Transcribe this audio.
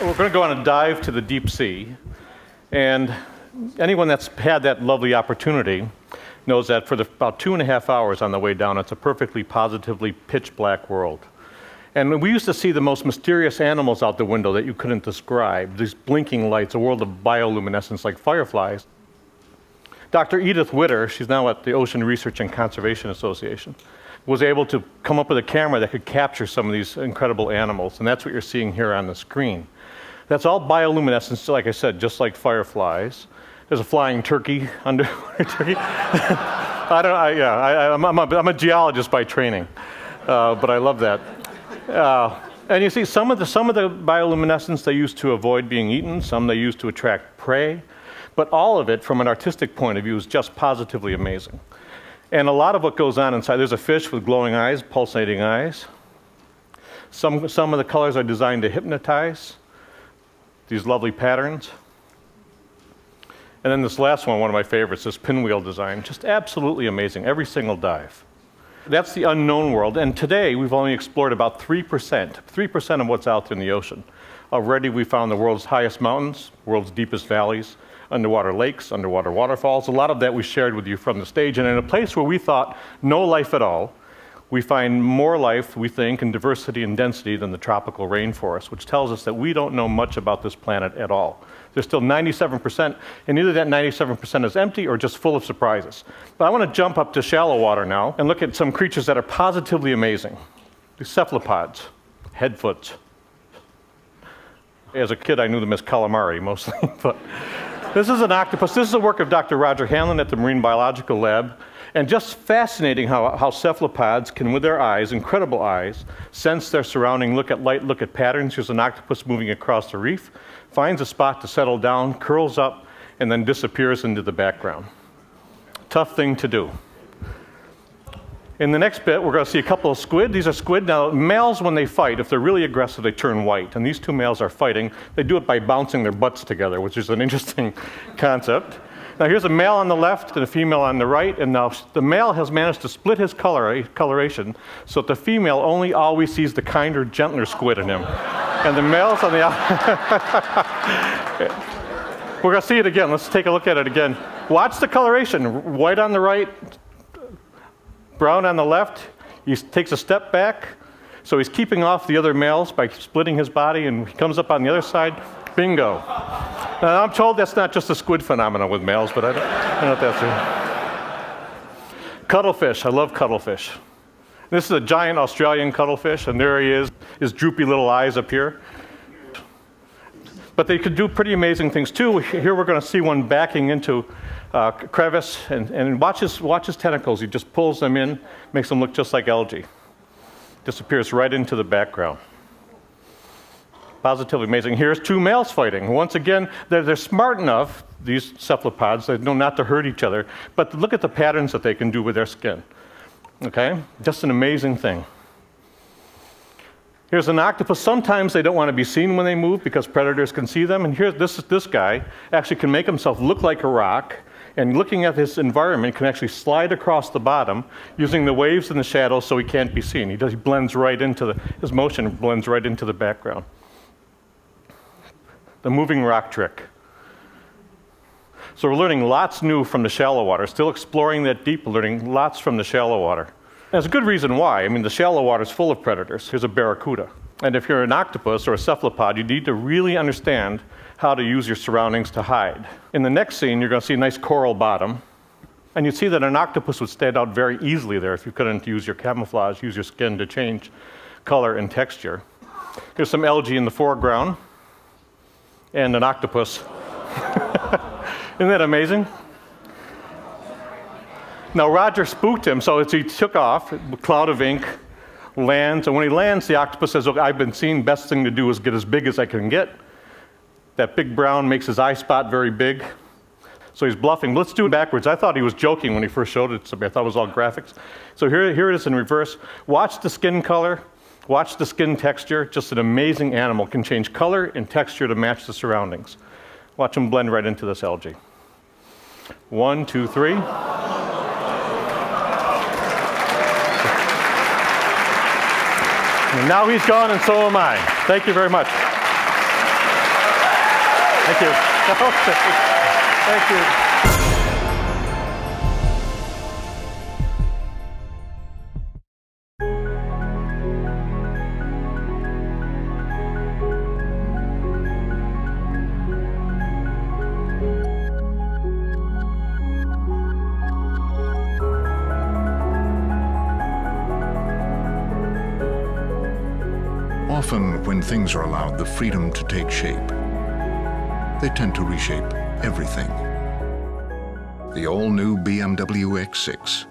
We're going to go on a dive to the deep sea. And anyone that's had that lovely opportunity knows that for about 2.5 hours on the way down, it's a perfectly positively pitch black world. And we used to see the most mysterious animals out the window that you couldn't describe, these blinking lights, a world of bioluminescence like fireflies. Dr. Edith Witter, she's now at the Ocean Research and Conservation Association, was able to come up with a camera that could capture some of these incredible animals, and that's what you're seeing here on the screen. That's all bioluminescence, like I said, just like fireflies. There's a flying turkey under turkey. I'm a geologist by training, but I love that. And you see, some of the bioluminescence they use to avoid being eaten, some they use to attract prey, but all of it, from an artistic point of view, is just positively amazing. And a lot of what goes on inside, there's a fish with glowing eyes, pulsating eyes. Some of the colors are designed to hypnotize. These lovely patterns. And then this last one of my favorites, this pinwheel design, just absolutely amazing, every single dive. That's the unknown world, and today we've only explored about 3% of what's out there in the ocean. Already we found the world's highest mountains, world's deepest valleys, underwater lakes, underwater waterfalls. A lot of that we shared with you from the stage, and in a place where we thought no life at all, we find more life, we think, in diversity and density than the tropical rainforest, which tells us that we don't know much about this planet at all. There's still 97%, and either that 97% is empty or just full of surprises. But I want to jump up to shallow water now and look at some creatures that are positively amazing. These cephalopods, headfoots. As a kid, I knew them as calamari mostly, but this is an octopus. This is the work of Dr. Roger Hanlon at the Marine Biological Lab. And just fascinating how cephalopods can, with their eyes, incredible eyes, sense their surrounding, look at light, look at patterns. Here's an octopus moving across the reef, finds a spot to settle down, curls up, and then disappears into the background. Tough thing to do. In the next bit, we're going to see a couple of squid. These are squid. Now, males, when they fight, if they're really aggressive, they turn white. And these two males are fighting. They do it by bouncing their butts together, which is an interesting concept. Now here's a male on the left and a female on the right, and now the male has managed to split his coloration so that the female only always sees the kinder, gentler squid in him. And the male's on the We're going to see it again. Let's take a look at it again. Watch the coloration. White on the right, brown on the left. He takes a step back, so he's keeping off the other males by splitting his body, and he comes up on the other side. Bingo. Now, I'm told that's not just a squid phenomenon with males, but I don't know if that's true. Cuttlefish. I love cuttlefish. This is a giant Australian cuttlefish, and there he is, his droopy little eyes up here. But they could do pretty amazing things too. Here we're going to see one backing into a crevice, and watch his tentacles. He just pulls them in, makes them look just like algae. Disappears right into the background. Positively amazing. Here's two males fighting. Once again, they're smart enough, these cephalopods, they know not to hurt each other, but look at the patterns that they can do with their skin. Okay? Just an amazing thing. Here's an octopus. Sometimes they don't want to be seen when they move because predators can see them. And here's this guy actually can make himself look like a rock, and looking at his environment can actually slide across the bottom using the waves and the shadows so he can't be seen. He blends right into his motion blends right into the background. The moving rock trick. So we're learning lots new from the shallow water, still exploring that deep, learning lots from the shallow water. And there's a good reason why. I mean, the shallow water is full of predators. Here's a barracuda. And if you're an octopus or a cephalopod, you need to really understand how to use your surroundings to hide. In the next scene, you're going to see a nice coral bottom. And you'd see that an octopus would stand out very easily there if you couldn't use your camouflage, use your skin to change color and texture. Here's some algae in the foreground. And an octopus. Isn't that amazing? Now Roger spooked him, so he took off, a cloud of ink, lands, and when he lands, the octopus says, "Look, I've been seen, best thing to do is get as big as I can get." That big brown makes his eye spot very big. So he's bluffing. Let's do it backwards. I thought he was joking when he first showed it to me. I thought it was all graphics. So here it is in reverse. Watch the skin color. Watch the skin texture. Just an amazing animal. Can change color and texture to match the surroundings. Watch him blend right into this algae. 1, 2, 3. And now he's gone, and so am I. Thank you very much. Thank you. Thank you. Often, when things are allowed the freedom to take shape, they tend to reshape everything. The all-new BMW X6